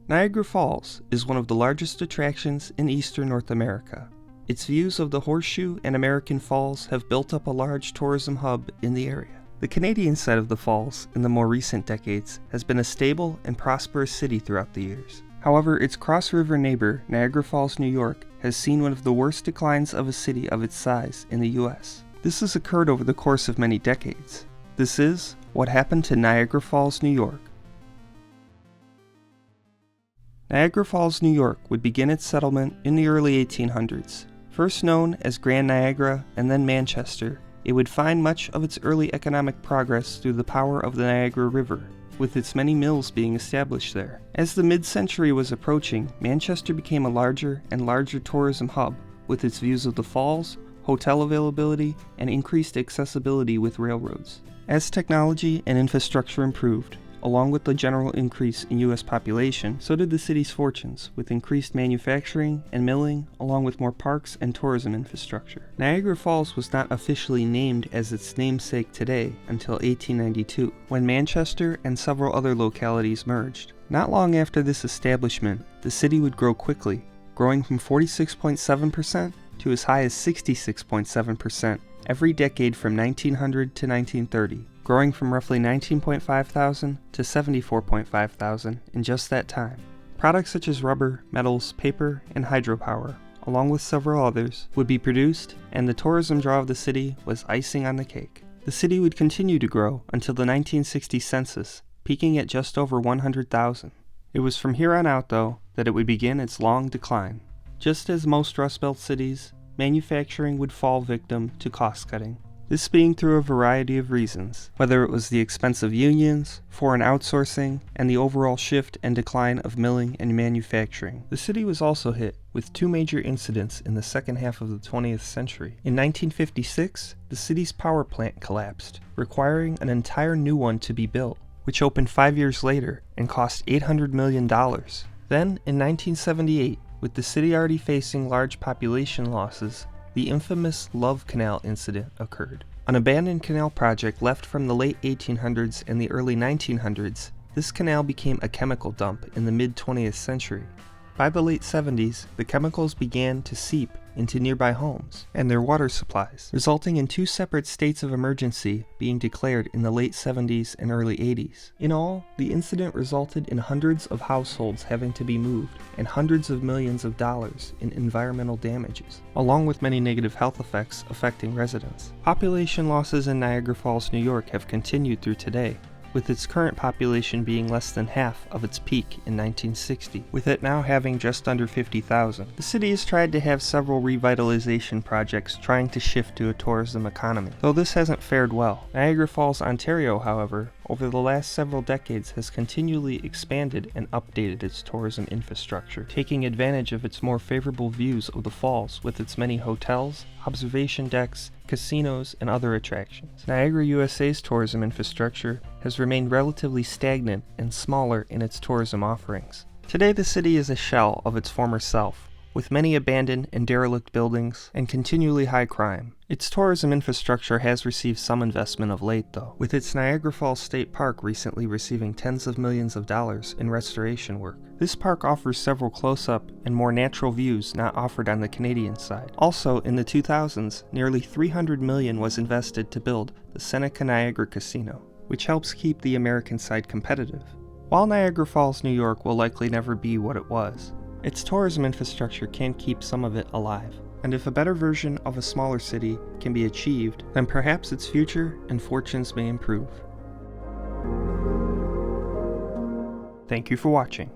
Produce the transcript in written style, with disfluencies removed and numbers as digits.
Niagara Falls is one of the largest attractions in eastern North America. Its views of the Horseshoe and American Falls have built up a large tourism hub in the area. The Canadian side of the falls, in the more recent decades, has been a stable and prosperous city throughout the years. However, its cross-river neighbor, Niagara Falls, New York, has seen one of the worst declines of a city of its size in the U.S. This has occurred over the course of many decades. This is what happened to Niagara Falls, New York. Niagara Falls, New York would begin its settlement in the early 1800s. First known as Grand Niagara and then Manchester, it would find much of its early economic progress through the power of the Niagara River, with its many mills being established there. As the mid-century was approaching, Manchester became a larger and larger tourism hub, with its views of the falls, hotel availability, and increased accessibility with railroads. As technology and infrastructure improved, along with the general increase in U.S. population, so did the city's fortunes, with increased manufacturing and milling, along with more parks and tourism infrastructure. Niagara Falls was not officially named as its namesake today until 1892, when Manchester and several other localities merged. Not long after this establishment, the city would grow quickly, growing from 46.7% to as high as 66.7% every decade from 1900 to 1930. Growing from roughly 19.5 thousand to 74.5 thousand in just that time. Products such as rubber, metals, paper, and hydropower, along with several others, would be produced, and the tourism draw of the city was icing on the cake. The city would continue to grow until the 1960 census, peaking at just over 100,000. It was from here on out, though, that it would begin its long decline. Just as most Rust Belt cities, manufacturing would fall victim to cost-cutting. This being through a variety of reasons, whether it was the expense of unions, foreign outsourcing, and the overall shift and decline of milling and manufacturing. The city was also hit with two major incidents in the second half of the 20th century. In 1956, the city's power plant collapsed, requiring an entire new one to be built, which opened 5 years later and cost $800 million. Then, in 1978, with the city already facing large population losses, the infamous Love Canal incident occurred. An abandoned canal project left from the late 1800s and the early 1900s, this canal became a chemical dump in the mid-20th century. By the late 70s, the chemicals began to seep into nearby homes and their water supplies, resulting in two separate states of emergency being declared in the late 70s and early 80s. In all, the incident resulted in hundreds of households having to be moved and hundreds of millions of dollars in environmental damages, along with many negative health effects affecting residents. Population losses in Niagara Falls, New York have continued through today, with its current population being less than half of its peak in 1960, with it now having just under 50,000. The city has tried to have several revitalization projects trying to shift to a tourism economy, though this hasn't fared well. Niagara Falls, Ontario, however, over the last several decades has continually expanded and updated its tourism infrastructure, taking advantage of its more favorable views of the falls with its many hotels, observation decks, casinos, and other attractions. Niagara USA's tourism infrastructure has remained relatively stagnant and smaller in its tourism offerings. Today the city is a shell of its former self, with many abandoned and derelict buildings and continually high crime. Its tourism infrastructure has received some investment of late, though, with its Niagara Falls State Park recently receiving tens of millions of dollars in restoration work. This park offers several close-up and more natural views not offered on the Canadian side. Also, in the 2000s, nearly $300 million was invested to build the Seneca Niagara Casino, which helps keep the American side competitive. While Niagara Falls, New York will likely never be what it was, its tourism infrastructure can keep some of it alive, and if a better version of a smaller city can be achieved, then perhaps its future and fortunes may improve. Thank you for watching.